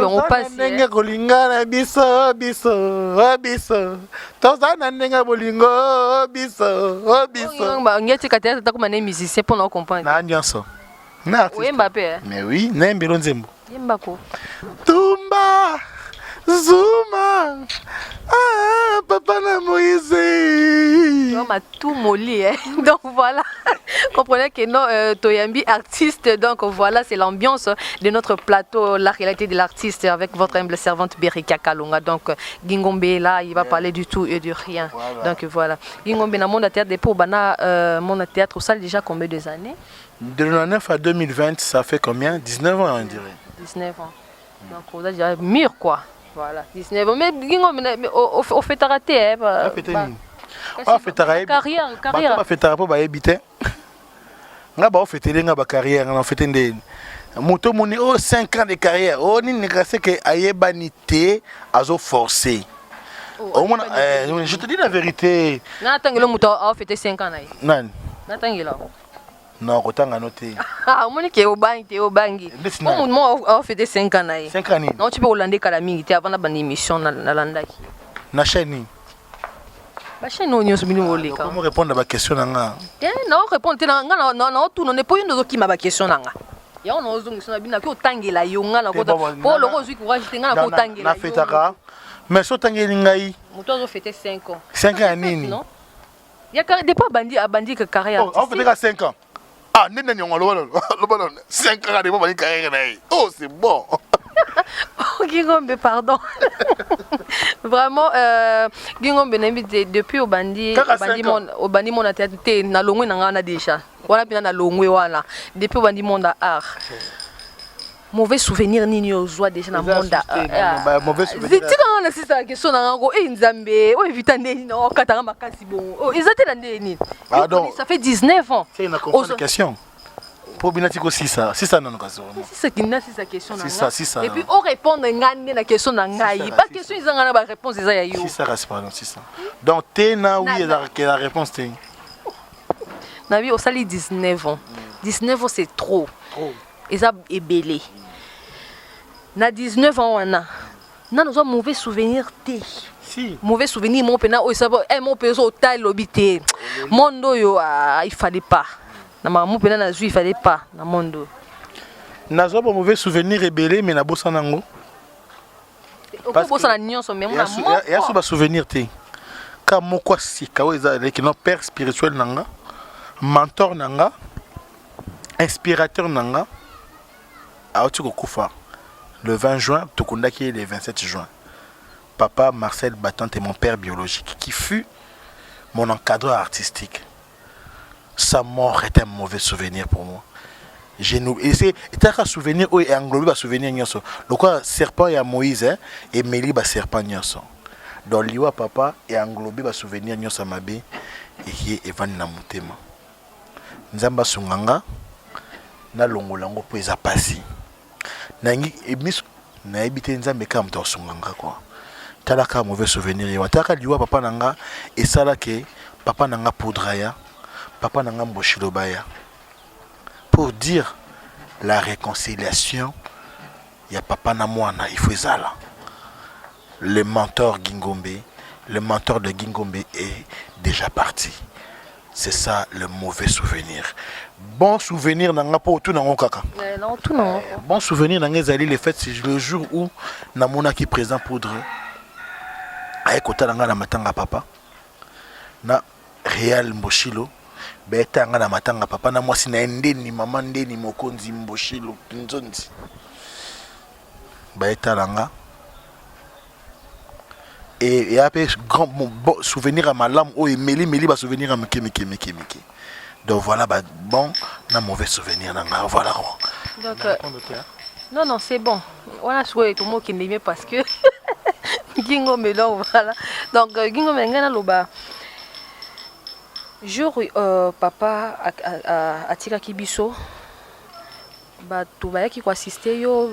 on passe nenga kolingana biso tozana nenga bolingo biso ngeti katete takuma ne musicien pour nous comprendre na nyonso na Mbappé mais oui na mbelo nzembo Mbako Tumba Zuma papa na Moïse on m'a tout molli donc voilà comprenez que non Toyambi artiste donc voilà c'est l'ambiance de notre plateau la réalité de l'artiste avec votre humble servante Berika Kalonga donc Gingombe là il va parler du tout et du rien donc voilà Gingombe na monde théâtre pour bana monde théâtre ça déjà combien de années de 2009 à 2020 ça fait combien 19 ans on dirait 19 ans donc on a déjà mûr quoi. Voilà, 19 ans. Mais au fait raté carrière. Ba fait rapo ba ebité. Nga ba fait nga ba carrière, nga fait ndé. Moto moni 5 ans de carrière. Oh ni nekase que ayebanité azo forcer. Je te dis la vérité. Nga tangelo moto a fait 5 ans. Non. Natangela. Non, kotanga noté. Ah, moni ke obangi, obangi. Bon, moi on fait des 5 ans. 5 ans. Non, tu peux hollander kala mingi te avant na ban émission na landaki. Na chaîne. Ba chaîne no nyoso bini oleka. Comment répondre à ma question nanga? Non, répondre te nanga non tout non ne pas une qui ma question nanga. Ya on ozongi sona bina ko tangela yo ngana ko po loko zwi courage te ngana ko tangela. Na fetaka. Mais so tangeli ngai. Moto zo fêter 5 ans. 5 ans nini? Non. Ya depuis bandi que carrière. Oh, on fait 5 ans. Ah, nene nyongo lo ballon. 5 ans de bandi carrière naï. Oh, c'est bon. Gingombe, pardon. Vraiment, Gingombe depuis au bandi mon atteinte na longwe na ngana déjà. Voilà bien na longwe wana. Depuis au bandi monde art. Mauvais souvenir nini ozwa déjà na monde art. Mauvais souvenir. Tika na sisa question na ngo nzambe o éviter ndeni na katanga makasi bon. Oh, ils étaient ndeni. Pardon. Ça fait 19 ans. C'est une communication. Pour binatiko si ça non okazo. C'est qui na sa question na. C'est ça. Et puis on répondre ngane na question na ngai. Pas question ils ngana ba réponse eza ya yo. Si ça reste pas c'est ça. Donc t'es na oui la réponse t'es. Na oui au sali 19 ans. 19 ans c'est trop. Eza ebelé. Na 19 ans wana. Na nous avons mauvais souvenir té. Si. Mauvais souvenir mon pena o ça mon peso taille lobité. Mondo yo il fallait pas. Na maman pena na il fallait pas na mondo. Na zo mauvais souvenir rebellé mais na bossa nango. Parce que bossa na nyonso mais mon amour. Ya so ba souvenir té. Ka moko sika o eza avec nos père spirituel nanga, mentor nanga, inspirateur nanga. Aoti ko kufa. Le 20 juin, Tokundaki le 27 juin. Papa Marcel Batante est mon père biologique, qui fut mon encadreur artistique. Sa mort est un mauvais souvenir pour moi. Et c'est un souvenir où il y a un souvenir. Le quoi serpent et Moïse et Mélie ba serpent nyoso. Dans liwa papa et englobé ba souvenir nyoso mabe et qui est Evan Namutema. Nzamba sunganga na longolango po eza pasi. Nangi emis na ebité nzambe ka mto sunganga quoi. Talaka mauvais souvenir yo. Taka liwa papa nanga et sala ke papa nanga poudraya. Papa nanga mboshilobaya. Pour dire la réconciliation, il y a papa na mwana, il faut ezala. Le mentor Gingombe, le mentor de Gingombe est déjà parti. C'est ça le mauvais souvenir. Bon souvenir nanga po tout nango kaka. Non, tout non. Bon souvenir nanga ezali le fait c'est le jour où na mona qui présent poudre. Ay kota nanga na matanga papa. Na Real Mboshilo. Betanga na matanga papa na mwasi na ndeni mama ndeni mokonzi Mboshilo nzonzi. Baetalanga. Et y a un grand bon souvenir à ma lame oh et Méli ba souvenir à meke. Donc voilà bon na mauvais souvenir nanga voilà. Donc non c'est bon. Voilà souhait tout mot qui n'aimait parce que Gingo Melon voilà. Donc Gingo Mengana loba jour papa a tika kibiso ba tu ba qui assister yo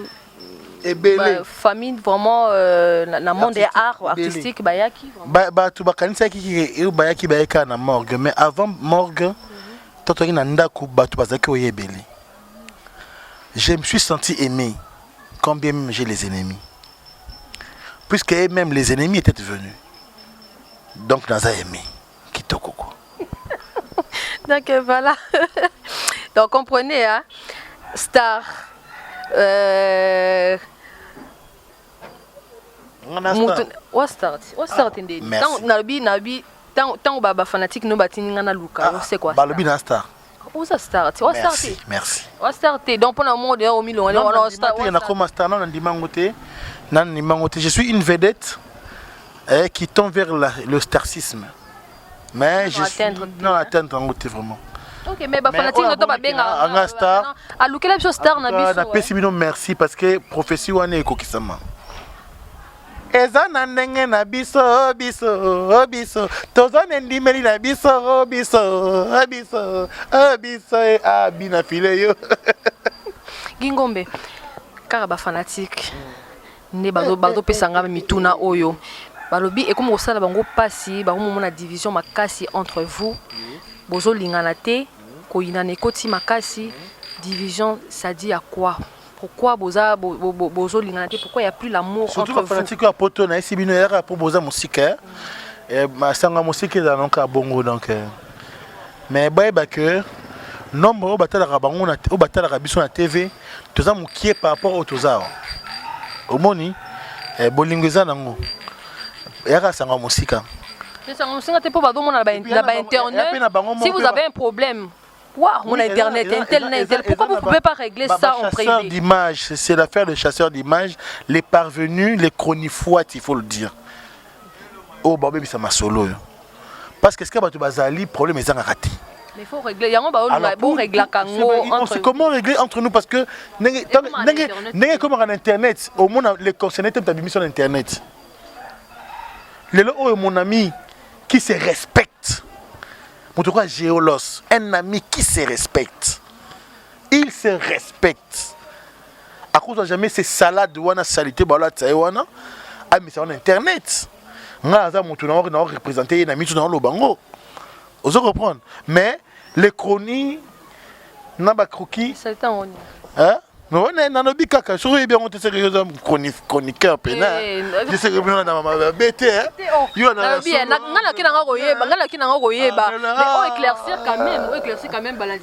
famille vraiment na monde des arts artistique bayaki ba tu ba kanisa ki e bayaki bayeka na morgue mais avant morgue toto na ndako ba tu bazaki oyebeli. Je me suis senti aimé combien même j'ai les ennemis puisque même les ennemis étaient venus donc nous a aimé kitoko quoi. Donc voilà. Donc comprenez hein star what start in the nabi tant baba fanatique no batini ngana luka c'est quoi ça balobi na star où ça start merci what start donc pour le monde au million on start na comme star non ndimangote nan ndimangote je suis une vedette qui tend vers le starsisme mais je suis non atteindre en côté vraiment. OK mais ba fanatique no to ba benga nga star a lukela biso star na biso na pesi bino merci parce que prophétie wana ekokisama. Eza na ndenge na biso tozone ndimeli na biso abina file yo. Gingombe kaka ba fanatique ne bazo pesanga mituna oyo balobi et comme osala bango pasi ba mona division makasi entre vous bozo lingana te koyina nekoti makasi division ça dit à quoi? Pourquoi boza bozo lingana te? Pourquoi il y a plus l'amour entre vous? Surtout la pratique à poto na esi bino yaka pour boza musique et ma sanga musique dans donc à bongo donc mais ba que nombre au batala bango na au batala biso na TV toza mukie par rapport au toza omoni bolingweza nango yaka sanga musique. Si vous avez un problème, mon internet, pourquoi vous ne pouvez pas régler ça en privé? D'image, c'est l'affaire de chasseurs d'images, les parvenus, les chronifoites, il faut le dire. Oh, bah, ça m'a solo. Parce que ce qu'il y a bazali, problème est raté. Mais il faut régler. Il y a comment régler entre nous? Parce que comment en internet, au moins les concernés, tu as mis sur internet. Mon ami qui se respecte. En tout cas, Géolos, un ami qui se respecte. Il se respecte. À cause de jamais ces salades wana salité bala tsaïwana, ah mais c'est en internet. Nga za mutu na représenter un ami tout dans le bango. Vous comprendre. Mais les chroniques na ba croquis. C'est un hein? Non, non, non, bikaka. Je suis bien monté sur les chroniqueurs pénal. Je sais que vous avez un bête.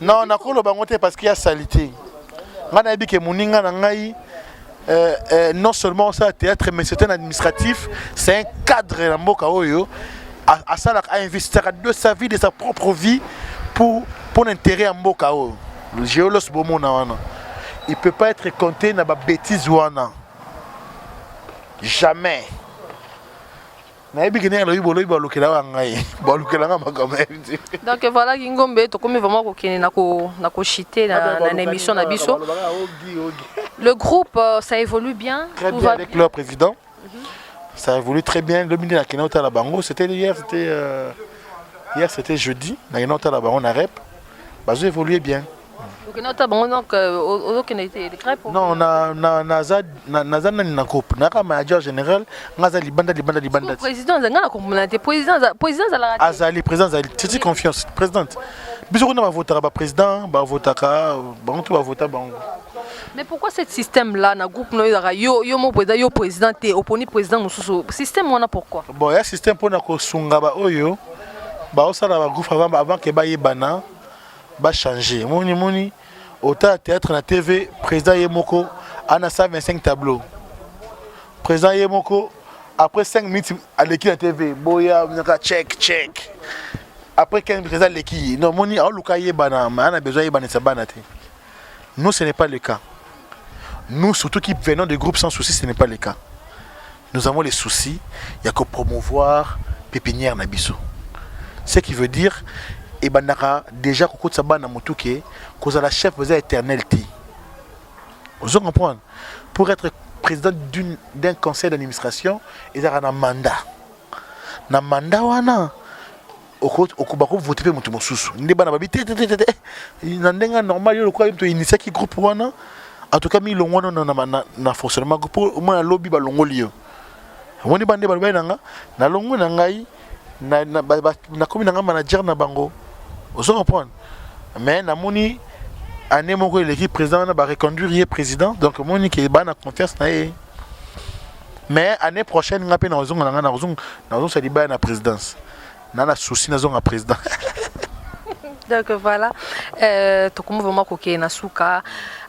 Non, on a encore le bangoté parce qu'il y a salité. Non seulement ça théâtre, mais c'est un administratif, c'est un cadre dans Mboka Oyo. À ça, à investir de sa vie, de sa propre vie pour l'intérêt à Mboka Oyo. Le géolos Bomona. Il ne peut pas être compté dans la bêtise ouana. Jamais. Donc voilà, Gingombe, tu comme vraiment émission nabiso. Le groupe, ça évolue bien. Très bien avec leur président. Ça évolue très bien. Le ministre de la Bango, c'était hier, c'était jeudi. La Bango na rep. Ça évolue bien. Non, on a un manager général, président, c'est confiance, présidente. Mais pourquoi ce système-là, dans le groupe, yo président et opposé président, système, on a pourquoi? Bon, il y a un système pour nous sunga ba oyo, ba osala ba groupe avant que ba yebana, ba changer. Moni. Au théâtre, na TV, président Yemoko, on a 125 tableaux. Président Yemoko, après 5 minutes, à l'équipe de la TV, Boya, check. Après 15 président l'équipe, non, moni, on a besoin de Sabanate. Nous, ce n'est pas le cas. Nous, surtout qui venons des groupes sans soucis, ce n'est pas le cas. Nous avons les soucis, il n'y a que promouvoir pépinière Nabiso. Ce qui veut dire, et banara déjà koko tsabana mutuke cause la chef vous éternel ti. Vous comprenez? Pour être président d'un conseil d'administration, il y a un mandat. Na mandat wana okubako voter pe mutu mosusu. Ndi bana babité na ndenga normal yo ko yimto initier ki groupe wana. En tout cas mi longo na fonctionnement groupe au moins lobby ba longo liyo. Woni bande ba nanga na longo na ngai na komi na manager na bango. Vous comprenez? Mais namoni année moko l'équipe président na ba reconduire président donc moni ki ba na confiance na ye. Mais année prochaine ngape na ozonga na ozonga ça liba na présidence. Na na souci na zonga président. Donc voilà, to comme vraiment koké na souka.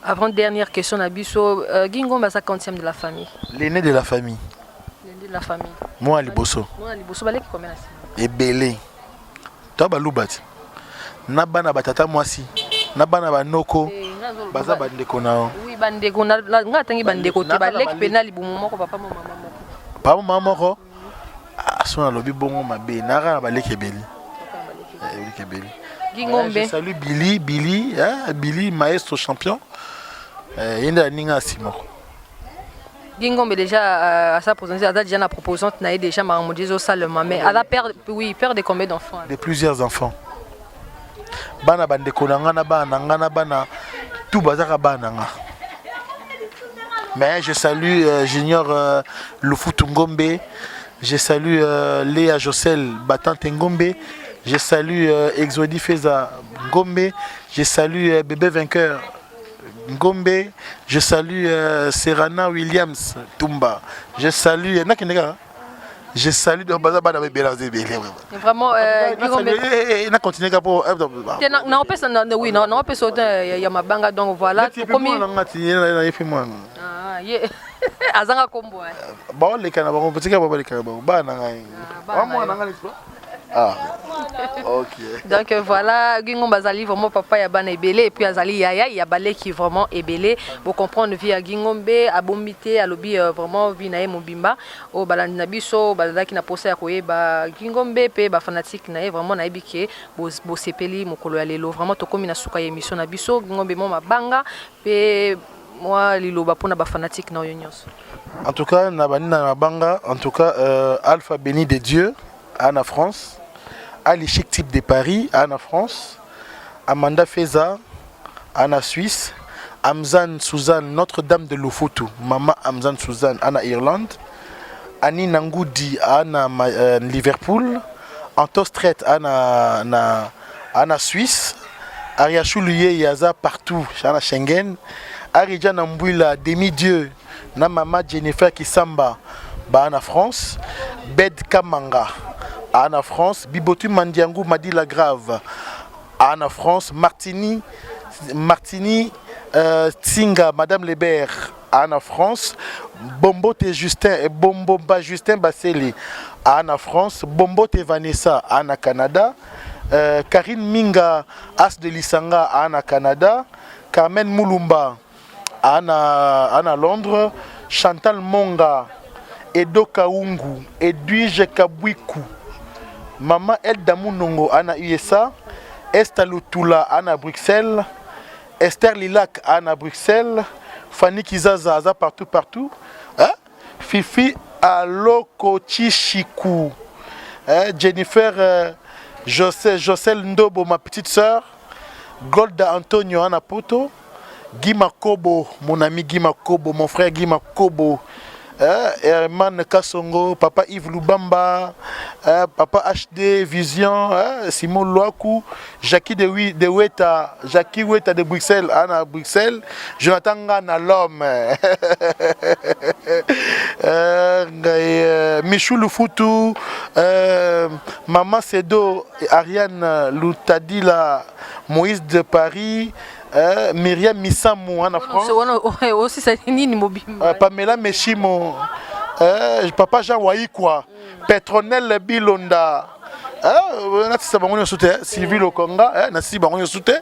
Avant dernière question na biso Gingomba sa 50e de la famille. L'aîné de la famille. L'aîné de la famille. Moi Liboso. Moi Liboso balé combien là? Et belé. Toi balubat. Na bana batata mwasi. Na bana banoko. Baza bandeko na. Oui, bandeko na nga tangi bandeko te balek penali bu moko papa mama moko. Papa mama moko. Ah sona lobi bongo mabe na ra balek ebeli. Balek ebeli. Gingombe. Je salue Billy, maestro champion. Yenda ninga simoko. Gingombe déjà à sa présence, a déjà la proposition n'a déjà Maramodizo Salema mais elle a peur de combien d'enfants? De plusieurs enfants. Bana bandeko na bana tout bazaka bana nga. Mais je salue Junior Lufutu Ngombe, je salue Léa Jocel Batante Ngombe, Je salue Exodi Feza Ngombe. Je salue Bébé Vainqueur Ngombe. Je salue Serana Williams Tumba. Je salue je salue donc Bazaba dans Bébé. Vraiment il a continué pour non peut oui non peut sauter il y a ma banga donc voilà comme azanga kombo ba le kana ba petit ka ba le kana ba na ngai ba mo na ngai ah ok donc voilà Gingo Bazali vraiment papa ya bana ebele et puis azali yaya ya balé qui vraiment ebele vous comprendre via Gingombe abombité alobi vraiment vi na ye mobimba o balandi na biso balaki na posa ya koyeba Gingombe pe ba fanatique na ye vraiment na ebiki bo sepeli mokolo ya lelo vraiment to komi na suka ya émission na biso Gingombe mo mabanga pe moi liloba pona ba fanatique na yonyos. En tout cas na bani na mabanga en tout cas Alpha Béni de Dieu en France. Ali Chic Type de Paris, en France, Amanda Feza, en Suisse, Amzan Suzanne, Notre-Dame de Lofoto, Maman Amzan Suzanne, en Irlande, Annie Nangoudi, en Liverpool, Antostret, en Suisse, Ariachou Luye Yaza partout, en Schengen, Aridjan Ambouila, Demi-Dieu, na Maman Jennifer Kisamba, en France, Bed Kamanga. En France, Bibotu Mandiangou Madi la Grave. En France, Martini Tsinga, Madame Lebert. En France, Bombote Justin et Bombomba Justin Basseli. En France, Bombote Vanessa. En Canada, Karine Minga As de Lisanga. En Canada, Carmen Moulumba. En Londres, Chantal Monga, Edo Kaungu, Edwige Kabwiku. Maman Elda Mounongo ana USA, Esther Lutula ana Bruxelles, Esther Lilac ana Bruxelles, Fanny Kizaza partout, hein? Fifi Aloko Chichiku, hein? Jennifer Jocel Ndobo, ma petite sœur, Golda Antonio ana Poto, Guy Makobo, mon ami Guy Makobo, mon frère Guy Makobo, Herman Kassongo, Papa Yves Lubamba, Papa HD Vision, Simon Loakou, Jackie de Weta, Jackie Weta de Bruxelles, Anna Bruxelles, Jonathan Gana l'homme, Michou Lufutu, Maman Sedo, Ariane Loutadila, Moïse de Paris, Myriam Missamou en France. Aussi c'est nini mobimba. Pamela Meshimo. Papa Jean Waikwa. Petronel Bilonda. Nasi bangonyo soute Sylvie Lokonga, nasi bangonyo soute,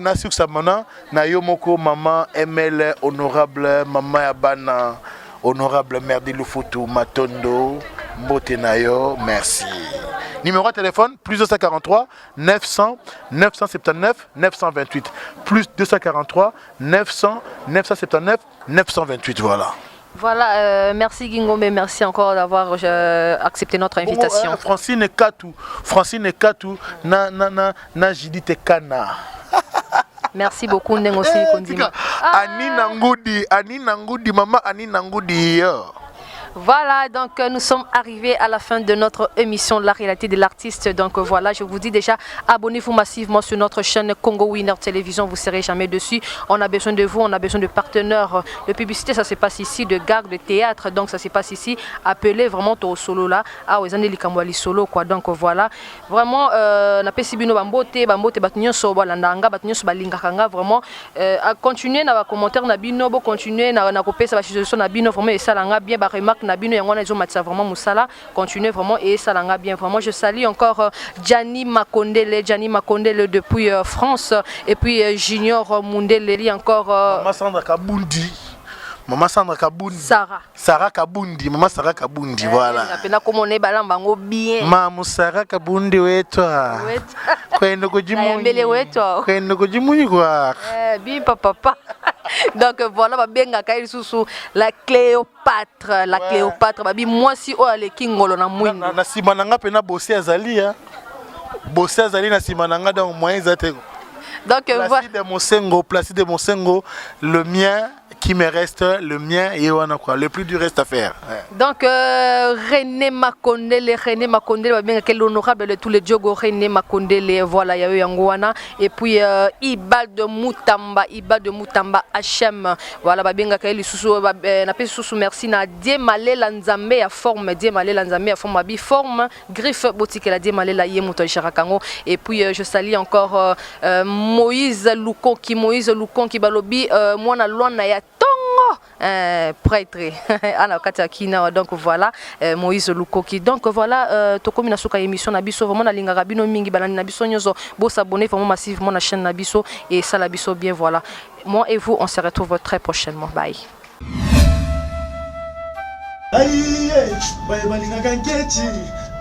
nasi uksamana na yomoko maman ML honorable maman Yabana honorable Merdi Lufutu Matondo Mbotenayo, merci. Numéro de téléphone, plus 243 900 979 928. Plus 243 900 979 928, voilà. Voilà, merci Gingombe, merci encore d'avoir accepté notre invitation. Francine Katou, na Jidite Kana. Merci beaucoup, Nengosi Kondima. Ani Nangoudi, maman Ani Nangoudi. Voilà, donc nous sommes arrivés à la fin de notre émission La réalité de l'artiste. Donc voilà, je vous dis déjà, abonnez-vous massivement sur notre chaîne Congo Winner Télévision, vous ne serez jamais dessus. On a besoin de vous, on a besoin de partenaires de publicité, ça se passe ici, de gags, de théâtre, donc ça se passe ici. Appelez vraiment au solo là, ah aux années likamwali solo quoi. Donc voilà, vraiment na pesibino bambote batunyo so balandanga batunyo so balingakanga vraiment continuer na commentaire na bino, bo continuer na kopesa ba suggestion na bino vraiment et ça langa bien ba remarque na bino yango na zo matsa vraiment musala continuer vraiment et ça langa bien vraiment. Je salue encore Gianni Makondele depuis France et puis Junior Mundele encore Maman Sandra Kabundi Sarah Kabundi Maman Sarah Kabundi voilà napenda komone balamba ngo bien Maman Sarah Kabundi wetwa kwenda kujimunyi kwa bien papa. Donc voilà babenga kai susu la Cléopâtre babi moi si o ale kingolo na mwingo na simananga pe na bossi azali na simananga donc moyen zate donc Placide Monsengo le mien qui me reste, le mien et on a quoi. Le plus du reste à faire. Ouais. Donc, René Makondele, l'honorable de tous les Diogo, René Makondele, voilà, il y a eu Angouana. Et puis, Iba de Moutamba, HM, voilà, Babinga Kaeli Soussou, Napé Soussou, merci, na Diemale Lanzambe à forme, forme, griffe, boutique, la Diemale la Yemuto Charakango. Et puis, je salue encore Moïse Lukonki, qui balobi, moi, na Luana ya Tongo, prêtre, Ana Katakina, donc voilà, Moïse Lukoki. Donc voilà, Tokomi Nasuka émission Nabiso, vraiment la linga rabino mingi balani Nabiso nyozo, beau s'abonner vraiment massivement à la chaîne Nabiso et ça Nabiso bien voilà. Moi et vous, on se retrouve très prochainement. Bye. Aïe, bye balinga kankechi,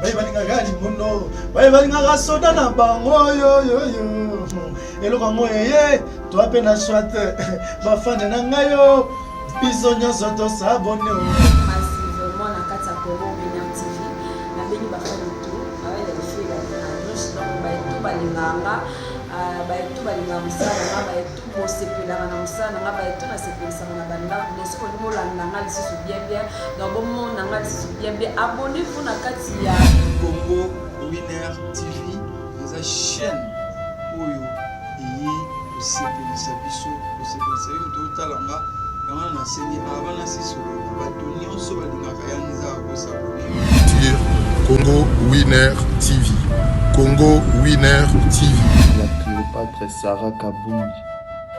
bye balinga gali muno, bye balinga gasoda na bango yo yo yo. Eloko ngoye, to apena swate, bafane na ngayo, biso nyoso to sabone. Massivement na kati ya Congo Winner TV, na beni bafane tout, avec les filles na noche donc ba tout balinganga, ba tout balinga musala na ba tout mosepela na musala na ba tout na sepelisa na banda, mais ce que nous landanga lisusu bien bien, donc bon nanga lisusu bien bien, abonnez-vous na kati ya Congo Winner TV, la chaîne oyo osepelisa biso osepelisa yo totalanga yango na sengi abana sisolo bato nyonso balingaka ya nzaka kosabone sur Congo Winner TV. Congo Winner TV. La Cléopâtre Sarah Kabundi,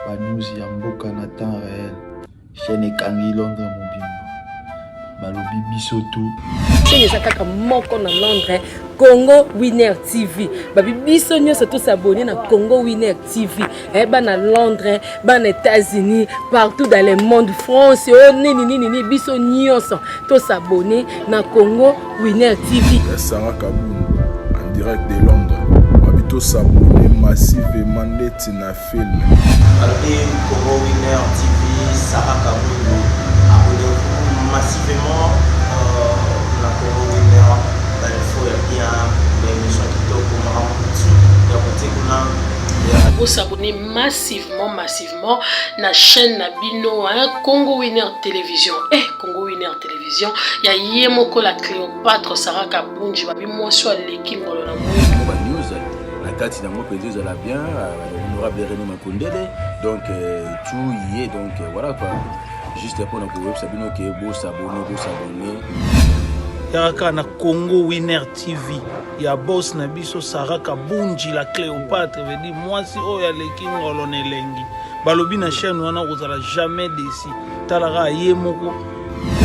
Banouzi ya mboka na temps réel. Chaîne ekangi Londres mobimba. Balobi biso tout. C'est ça kaka moko na Londres. Congo Winner TV. Babi biso nyonso to s'abonner na Congo Winner TV. Eh ba na Londres, ba na États-Unis, partout dans le monde, France, ni biso nyonso to s'abonner na Congo Winner TV. Sarah Kabundi en direct de Londres. Babito s'abonner massivement neti na film. Allez Congo Winner TV, Sarah Kabundi. Abonnez-vous massivement na Congo Winner. Vous s'abonnez massivement na chaîne Nabino Congo Winner Télévision. Congo Winner Télévision, ya yemoko la Cléopâtre Sarah Kabundi babi moi sur l'équipe ngolo na moi news la carte na moi peut dire la bien honorable René Makondele donc tout y est donc voilà quoi juste pour notre web Sabino qui est beau s'abonner Yaraka na Congo Winner TV ya boss na biso Sarah Kabundi la Cléopâtre veut dire moi si o ya leki ngolo nelengi balobi na chaîne wana kozala jamais déçu talara yemoko.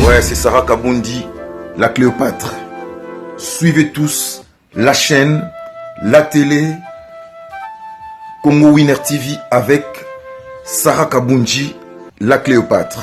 Ouais, c'est Sarah Kabundi la Cléopâtre. Suivez tous la chaîne, la télé Congo Winner TV avec Sarah Kabundi la Cléopâtre.